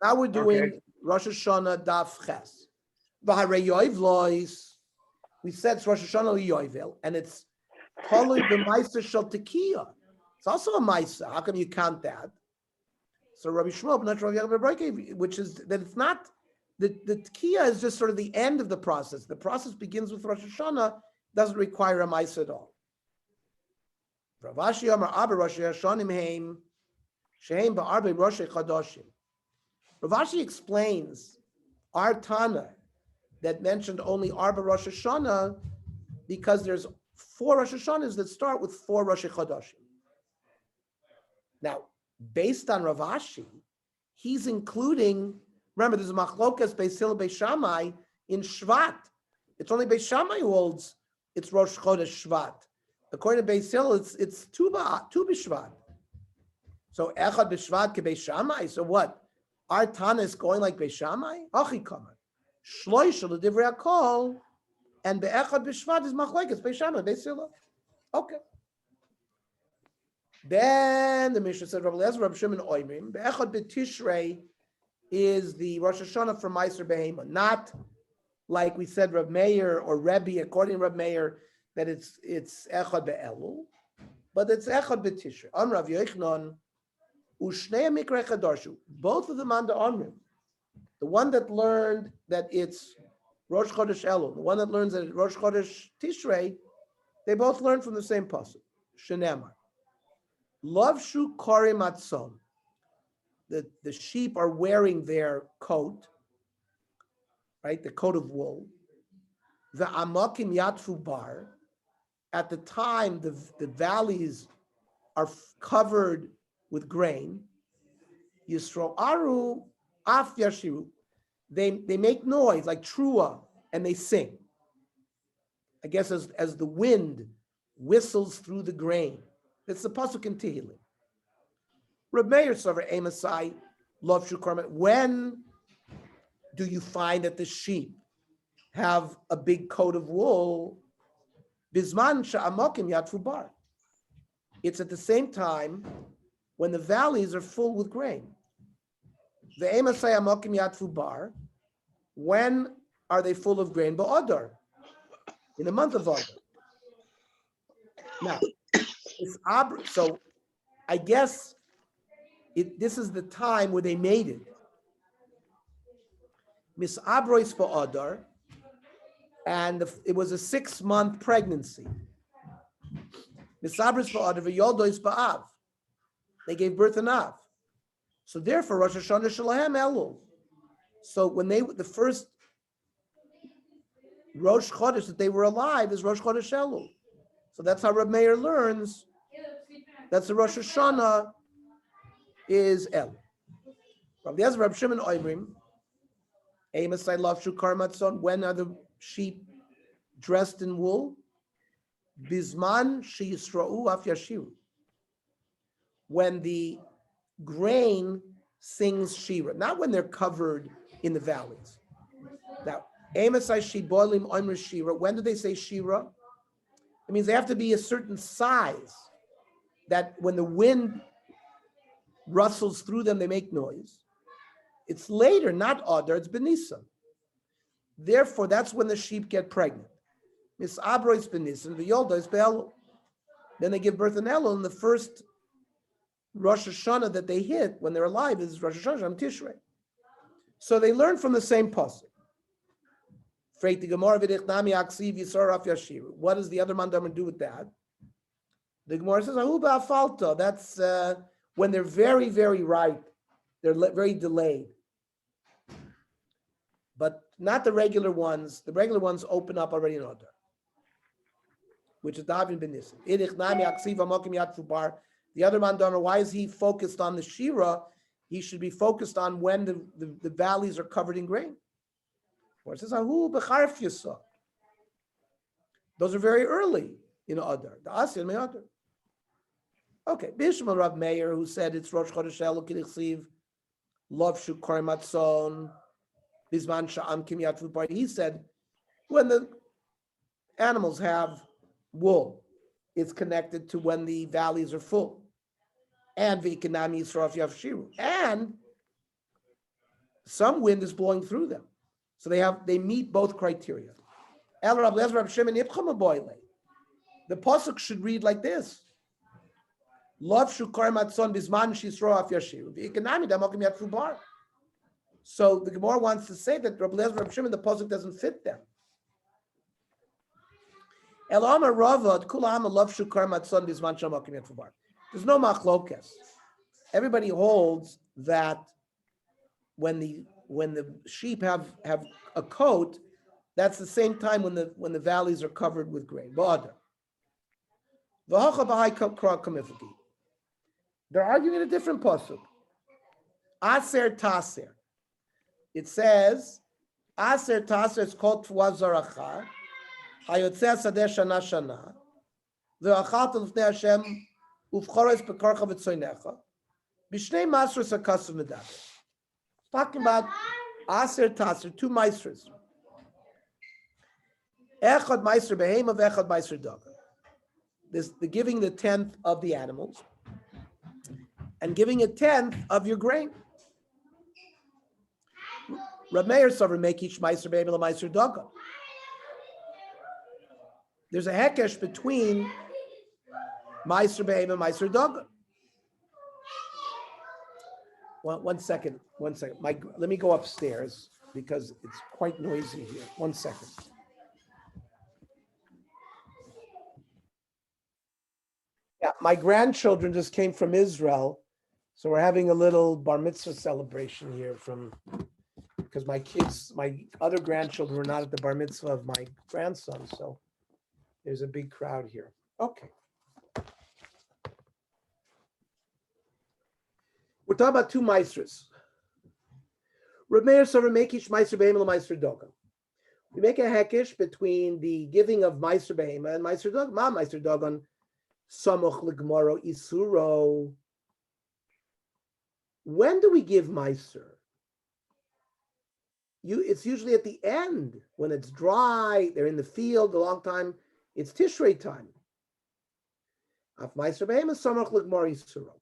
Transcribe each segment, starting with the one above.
Now we're Okay. doing Rosh Hashanah Daf Ches. V'harei yoiv lois. We said it's Rosh Hashanah Yovel, and it's totally b'maiser shel tekiah. It's also a maiser. How come you count that? So Rabbi Shmuel, not Rabbi Yaakov Bar, which is that it's not the tekiah is just sort of the end of the process. The process begins with Rosh Hashanah, doesn't require a maiser at all. Rav Ashi Amar Abba Rosh Hashanim Heim Shehem Ba'arbe Rosh Chodoshim. Rav Ashi explains our Tana that mentioned only Arba Rosh Hashanah because there's 4 Rosh Hashanahs that start with 4 Rosh Chodoshim. Now, based on Rav Ashi, he's including, remember, there's a machlokas Beis Hillel Beis Shammai in Shvat. It's only Beis Shammai who holds it's Rosh Chodesh Shvat. According to Beis Hillel, it's Tu B'Shvat. So Echad B'Shvat ke Beis Shammai. So what? Our Tana is going like Beis Shammai? Achi Kamar. Shloisha l'divrei hakol, and Be'echad B'Shvat is machlokes Beis Shammai, Beis Hillel. Okay. Then the Mishnah said, Rabbi Eliezer, Rabbi Shimon Oimrim, Be'echad B'Tishrei is the Rosh Hashanah for Meiser Behema, not like we said Rav Meir or Rebbe, according to Rav Meir, that it's Echad Be'elul, but it's Echad B'Tishrei. On Rav Yochanan, Ushnei Mikra Chadarshu, both of them on the Omrim. The one that learned that it's Rosh Chodesh Elul, the one that learns that it's Rosh Chodesh Tishrei, they both learn from the same pasuk. Shenemar. Lovshu Kori Matzon. The sheep are wearing their coat, right? The coat of wool. The Amakim Yatfu Bar. At the time, the valleys are covered with grain. Yisro Aru Af Yashiru. They make noise like trua and they sing. I guess as the wind whistles through the grain. It's the pasuk in Tehillim. Reb Meir Sover Amasai Love Shukarmet. When do you find that the sheep have a big coat of wool? Bisman Sha'amokim Yatfu Bar. It's at the same time when the valleys are full with grain. The Amasai Amokim Yatfu Bar. When are they full of grain? Ba'adar, in the month of Adar. Now, so I guess this is the time where they made it. Mis Abrois Ba'adar, and it was a 6-month pregnancy. Mis Abrois Ba'adar v'Yoldois Ba'av. They gave birth in Av. So therefore, Rosh Hashanah Shalahem Elul. So when the first Rosh Chodesh that they were alive is Rosh Chodesh Elul. So that's how Reb Meir learns. That's the Rosh Hashanah is Elul. Rabbi Eliezer, Rabbi Shimon Oimrim, Amasai Lavshu Karmatzon. When are the sheep dressed in wool? Bisman Sheyisra'u Af Yashiru. When the grain sings Shira, not when they're covered in the valleys. Now, Amasai Shibolim Oimr Shira. When do they say Shira? It means they have to be a certain size that when the wind rustles through them, they make noise. It's later, not Adar, it's Benisan. Therefore, that's when the sheep get pregnant. Mis Abrois Benisan, the Yolda is Be'elul. Then they give birth in Elul, and the first Rosh Hashanah that they hit when they're alive is Rosh Hashanah Tishrei. So they learn from the same pasuk. What does the other mandamar do with that? The Gemara says, "Ahu ba'afalta." That's when they're very, very ripe. They're very delayed, but not the regular ones. The regular ones open up already in order, which is Davin ben Nissen. The other mandamar, why is he focused on the shira? He should be focused on when the valleys are covered in grain. It says, Ahu b'charf yasa. Those are very early in Adar. The Asyan may Adar. Okay. Bishmal Rav Meir, who said it's Rosh Chodesh Elul K'dichsiv Lov Shukar Matzon Bizman Sha'am Kim Yatfu Bar. He said when the animals have wool, it's connected to when the valleys are full. And V'Ikanami Yisrof Yavshiru. And some wind is blowing through them. So they meet both criteria. The pasuk should read like this. Love shukar matzon bisman shisro af yashiru. V'ekanami damokim yat fubar. So the Gemara wants to say that Rabbi Lezer, Rabbi Shimon, the pasuk doesn't fit them. Elama Ravad Kulama love shukar matzon bisman shamokim yat fubar. There's no machlokes. Everybody holds that when the sheep have a coat, that's the same time when the valleys are covered with grain. They're arguing a different pasuk. Aser taser. It says, Aser taser is called Tvazaracha. Hayotzeh sadeh shana shana. Ve'achalt l'fnei Hashem uvchores bekarcha v'tzoynecha. B'shnei masros hakasav medaber. Talking about Aser taser, two maestros. Echad meister behema ve'echad meister dagan. This the giving the 10th of the animals and giving a 10th of your grain. Rab Meir Sover make each meister behema l'meister dagan. There's a hekesh between meister behema and meister dagan. One second. Let me go upstairs because it's quite noisy here. 1 second. Yeah, my grandchildren just came from Israel, so we're having a little bar mitzvah celebration here because my other grandchildren were not at the bar mitzvah of my grandson, so there's a big crowd here. Okay. We're talking about two maestros. Reb Meir Sover make each meister behema l'meister dagan. We make a hekesh between the giving of meister behema and meister dagan. Ma meister dagan samoch l'gemaro isuro. When do we give meister? It's usually at the end when it's dry. They're in the field a long time. It's Tishrei time. Af meister behema samoch l'gemaro isuro.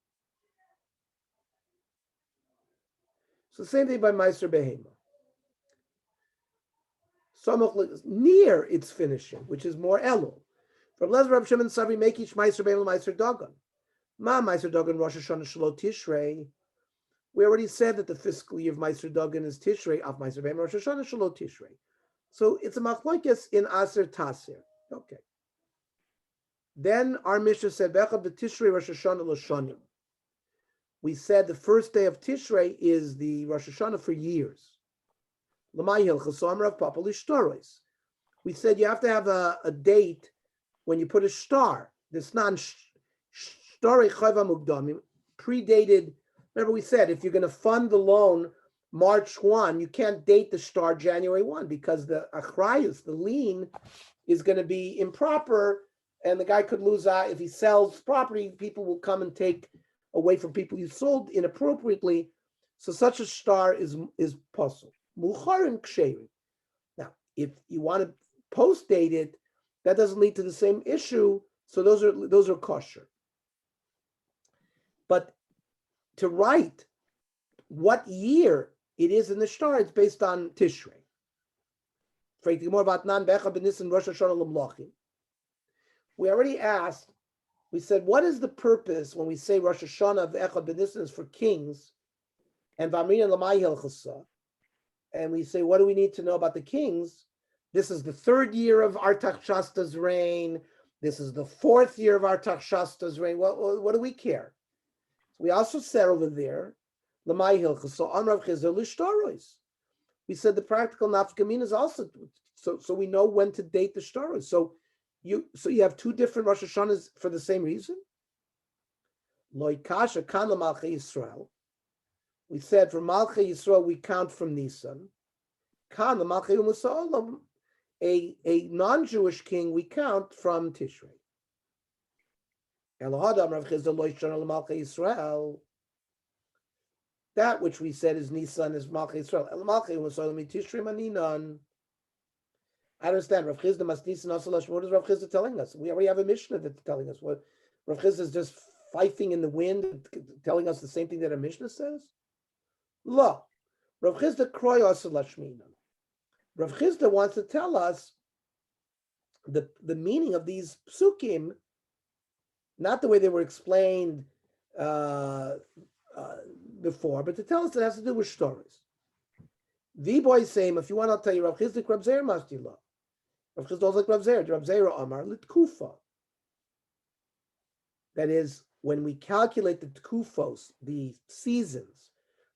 So the same thing by Meister Behema. Near its finishing, which is more Elul. From Lezer Rab Shimon Savi make each Meister Behema Meister Dagan. Ma Meister Dagan Rosh Hashanah Shelo Tishrei. We already said that the fiscal year of Meister Dagan is Tishrei. Of Meister Behema Rosh Hashanah Shelo Tishrei. So it's a machlokes in Aser Taser. Okay. Then our Mishnah said Bechad b'Tishrei Rosh Hashanah L'Shanim. We said the first day of Tishrei is the Rosh Hashanah for years. We said you have to have a date when you put a star. This predated. Remember we said if you're going to fund the loan March 1, you can't date the star January 1 because the achrayus, the lien, is going to be improper and the guy could lose out. If he sells property, people will come and take away from people you sold inappropriately, so such a star is possible. Now, if you want to post date it, that doesn't lead to the same issue. So those are kosher. But to write what year it is in the star, it's based on Tishrei. We already asked. We said, what is the purpose when we say Rosh Hashanah of Echad B'Nisan is for kings, and V'amrin L'mai Hilchasa, and we say, what do we need to know about the kings? This is the 3rd year of Artaxerxes' reign. This is the 4th year of Artaxerxes' reign. What do we care? We also said over there, L'mai Hilchasa, Amrav Chizar L'Shtaros. We said the practical nafkamin is also, so we know when to date the shtaros. So you have two different Rosh Hashanahs for the same reason? Loikasha kan Malchei Yisrael. We said for Malchei Yisrael we count from Nisan. Kan Malchei U'Musaolam, a non-Jewish king we count from Tishrei. Elohadam Rav Chizda Lo Yishana L'Malchei Yisrael. That which we said is Nisan is Malchei Yisrael. El Malchei U'Musaolam Tishrei Maninan. I understand. Rav Chizda must Nisan Asalash. What is Rav Chizda telling us? We already have a Mishnah that's telling us. What Rav Chizda is just fifing in the wind, telling us the same thing that a Mishnah says? Lo. Rav Chisda kroy asa lashmina. Rav Chisda wants to tell us the meaning of these psukim, not the way they were explained before, but to tell us it has to do with stories. The boy saying, if you want, I'll tell you, Rav Chisda Rav Zer mastila. Rav Chisda like Rav Zer Amar litkufa. That is, when we calculate the tkufos, the seasons,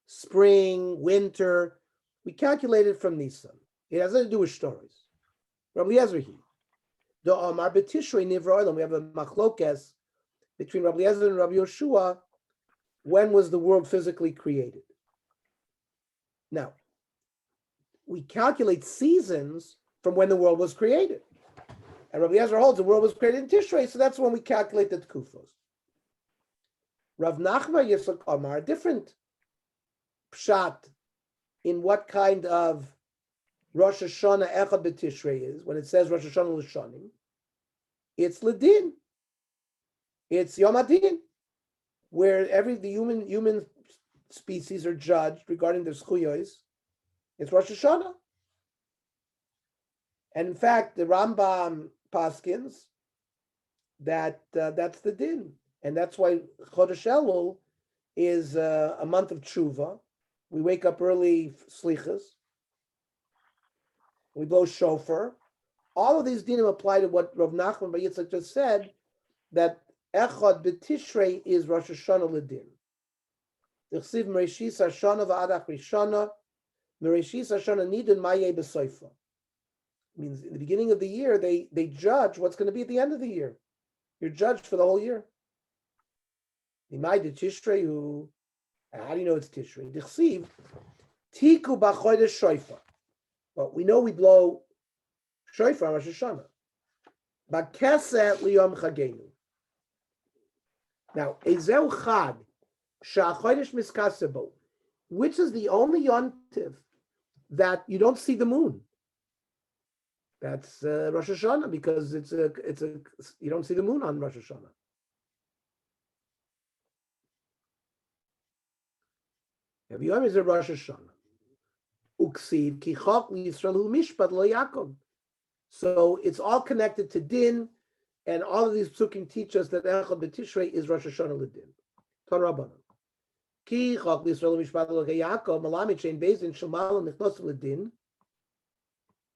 spring, winter, we calculate it from Nisan. It has nothing to do with stories. Rabbi Eliezer, the Amar betishrei nivra olam. We have a machlokes between Rabbi Eliezer and Rabbi Yoshua. When was the world physically created? Now, we calculate seasons from when the world was created. And Rabbi Eliezer holds the world was created in Tishrei, so that's when we calculate the tkufos. Rav Nachman Yitzchak Amar, a different pshat in what kind of Rosh Hashanah Echad B'Tishrei is, when it says Rosh Hashanah L'Shanim, it's Ledin. It's Yom HaDin, where the human species are judged regarding their schuyos. It's Rosh Hashanah. And in fact, the Rambam paskins that that's the din. And that's why Chodesh Elul is a month of tshuva. We wake up early, slichas. We blow shofar. All of these dinim apply to what Rav Nachman Bar Yitzchak just said, that Echad B'Tishrei is Rosh Hashanah L'Din. T'chsiv Mereshis Hashana v'Adach Rishana, Mereshis Hashana Nidin Mayeh B'Soifa. Means in the beginning of the year, they judge what's going to be at the end of the year. You're judged for the whole year. How do you know it's Tishrei? D'chsiv Tiku B'Chodesh Shofar. Well, we know we blow shofar on Rosh Hashanah. B'Keseh Liyom Chagenu. Now, Ezeu Chag Sha'Chodesh Miskasebo, which is the only yontiv that you don't see the moon. That's Rosh Hashanah, because it's a you don't see the moon on Rosh Hashanah. Every Yom is a Rosh Hashanah. Uksiv kichok Yisrael hu mishpat lo Yaakov. So it's all connected to din, and all of these psukim teach us that Echad B'Tishrei is Rosh Hashanah l'din. Torah Kichok Yisrael hu mishpat lo Yaakov malamit shein beis din shemalim nichnosim l'din.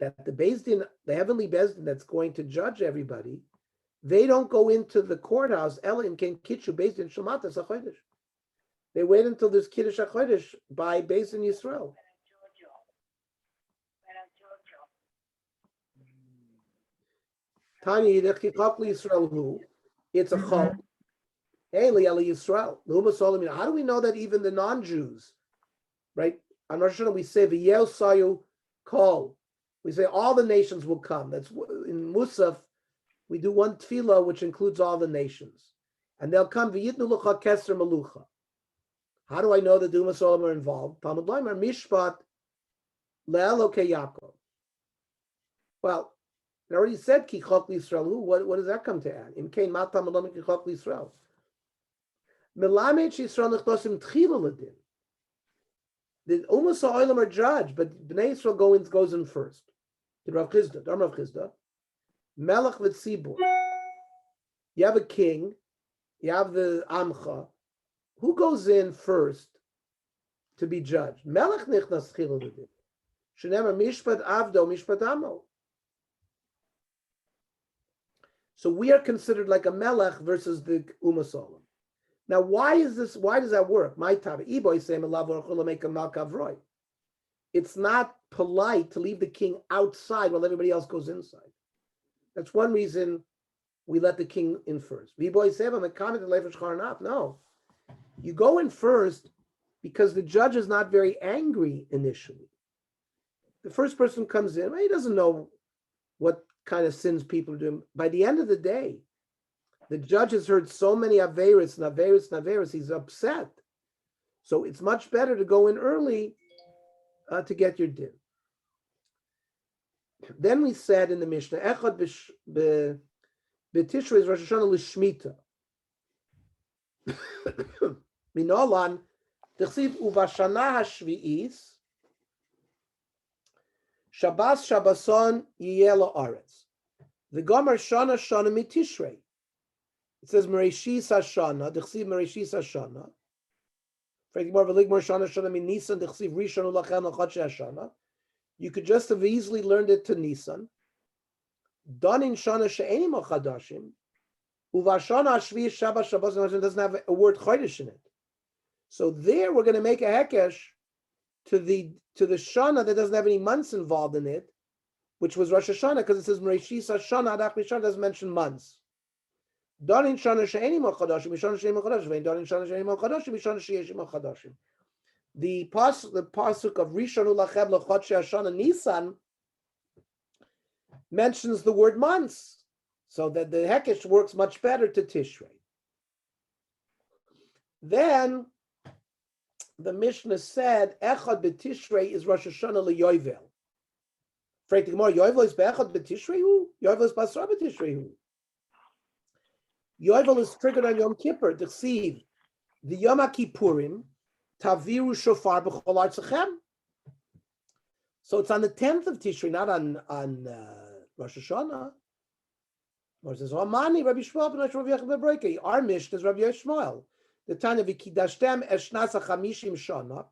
That the Beis Din, the heavenly Beis Din that's going to judge everybody, they don't go into the courthouse. Elohim can kitchu Beis Din Shematas HaChodesh. They wait until there's Kiddush HaChodesh by Beis Din Yisrael. Tanya Yidech Kikok Yisrael Hu, it's a chol. Hey, Li'eli Yisrael. How do we know that even the non-Jews, right? On Rosh Hashanah we say V'yel Sayu Kol. We say all the nations will come. That's in Musaf. We do one tefillah which includes all the nations, and they'll come. V'yitnu lucha keser melucha. How do I know that the Umas Olam are involved? Talmud Loimer mishpat le'elokei Yaakov. Well, it already said kichok l'Yisrael. What does that come to add? Im kein mat Talmud Loimer kichok l'Yisrael. Melamed sheYisrael nechnosim tchila l'din. The Umas Olam are judged, but Bnei Yisrael goes in first. The Rav Chisda, Dam Rav Chisda, Melech v'tzibur. You have a king, you have the Amcha. Who goes in first to be judged? Melech nichnas tchila l'din. Shenemar mishpat avdo mishpat amo. So we are considered like a Melech versus the Umas Olam. Now, why is this? Why does that work? My tabi iboy say make a malkavroi. It's not polite to leave the king outside while everybody else goes inside. That's one reason we let the king in first. No, you go in first because the judge is not very angry initially. The first person comes in, he doesn't know what kind of sins people are doing. By the end of the day, the judge has heard so many averis and averis and averis, he's upset. So it's much better to go in early to get your din. Then we said in the Mishnah, Echad b'Tishrei is Rosh Hashanah l'Shmita. Minolan, t'chsiv uvashana hashvi'is, Shabbos Shabboson yiyeh la'aretz. The Gomer Shana Shana mitishrei. It says Mereshis Hashana, Dechsiv Mereshis Hashana. You could just have easily learned it to Nisan. Done in Shana she'enim chadashim. Uvashana Shvi Shabbat Shabbos doesn't have a word chodesh in it. So there we're going to make a hekesh to the Shana that doesn't have any months involved in it, which was Rosh Hashanah, because it says Mereshis Hashana, Adach Mishana doesn't mention months. Done in Shana she'enim chadashim, Mishana she'enim chadashim, done in Shana she'enim chadashim, Mishana she'enim chadashim. The pasuk of Rishon Ulacheb L'Chodshei Hashana Nisan mentions the word months, so that the Hekesh works much better to Tishrei. Then the Mishnah said Echad b'Tishrei is Rosh Hashanah LeYovel. Freit Gemara, Yovel is b'Echad b'Tishrei hu? Yovel is Basra b'Tishrei hu? Yovel is triggered on Yom Kippur. D'chsiv the Yom HaKippurim Taviru shofar b'chol artzachem. So it's on the 10th of Tishrei, not on Rosh Hashanah. Or says, Amani, Rabbi Shmuel ben Rabbi Yechon ben our Mishnah is Rabbi Yishmael. The Tanya v'kidashtem eshnas hachamishim shana.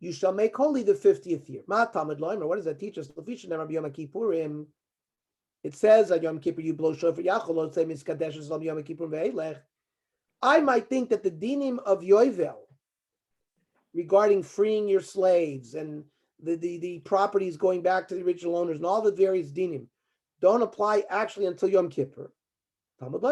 You shall make holy the 50th year. Ma tamid loimer. What does that teach us? Rabbi Yom Kippurim. It says at Yom Kippur you blow shofar yachol lo tzei miskadesh es Yom Kippurim ve'elech. I might think that the dinim of Yovel regarding freeing your slaves and the properties going back to the original owners and all the various dinim don't apply actually until Yom Kippur. Yovel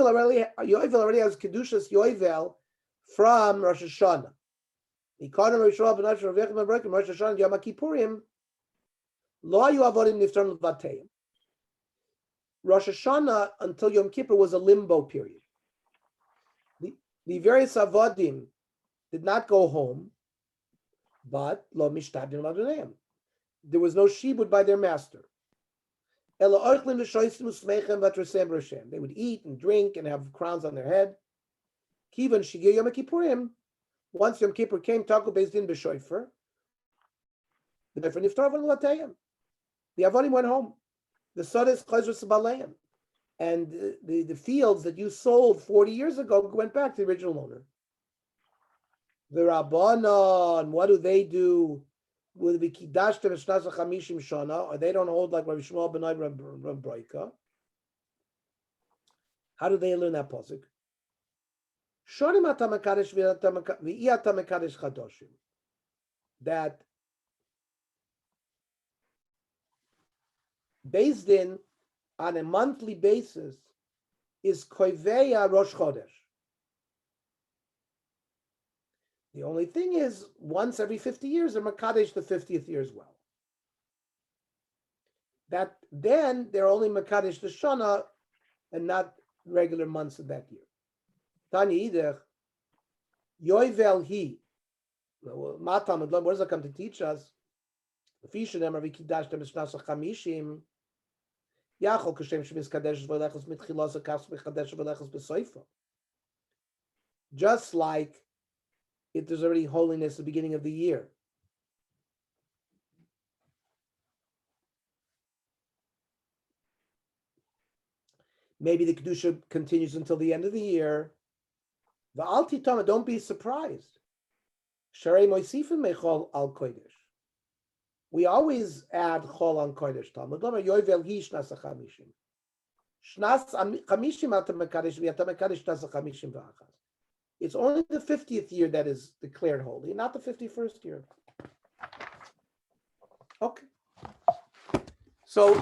already has Kedushas Yovel from Rosh Hashanah. Rosh Hashanah Yom Kippurim lo hayu avodim niftarim l'vatayim. Rosh Hashanah until Yom Kippur was a limbo period. The various avodim did not go home, but lo mishtabdim l'adonayim. There was no shibud by their master. They would eat and drink and have crowns on their head. Kivan shigir Yom Kippurim. Once Yom Kippur came, Taku Beis Din b'shoifer. The avodim went home. The Sodes Chazrus Baleim, and the fields that you sold 40 years ago went back to the original owner. The Rabbanon, what do? Will be Kidashtem Eshnas Chamishim Shana, or they don't hold like Rabbi Shmuel ben Broika. How do they learn that pasuk? Shonim ata mekadesh v'iyata mekadesh chadoshim. That based in on a monthly basis is koiveya Rosh Chodesh. The only thing is, once every 50 years, they're Makadesh the 50th year as well. That then they're only Makadesh the Shana and not regular months of that year. Tani Idech, Yoivel Hi. What does that come to teach us? Just like if there's already holiness at the beginning of the year. Maybe the Kedusha continues until the end of the year. V'al titama, don't be surprised. Sharei moisifim mechol al kodesh. We always add chol on kodesh. Talmud Yovel hi shnas chamishim. Shnas chamishim atam mekadesh v'atam mekadesh shnas chamishim v'achas. It's only the 50th year that is declared holy, not the 51st year. Okay. So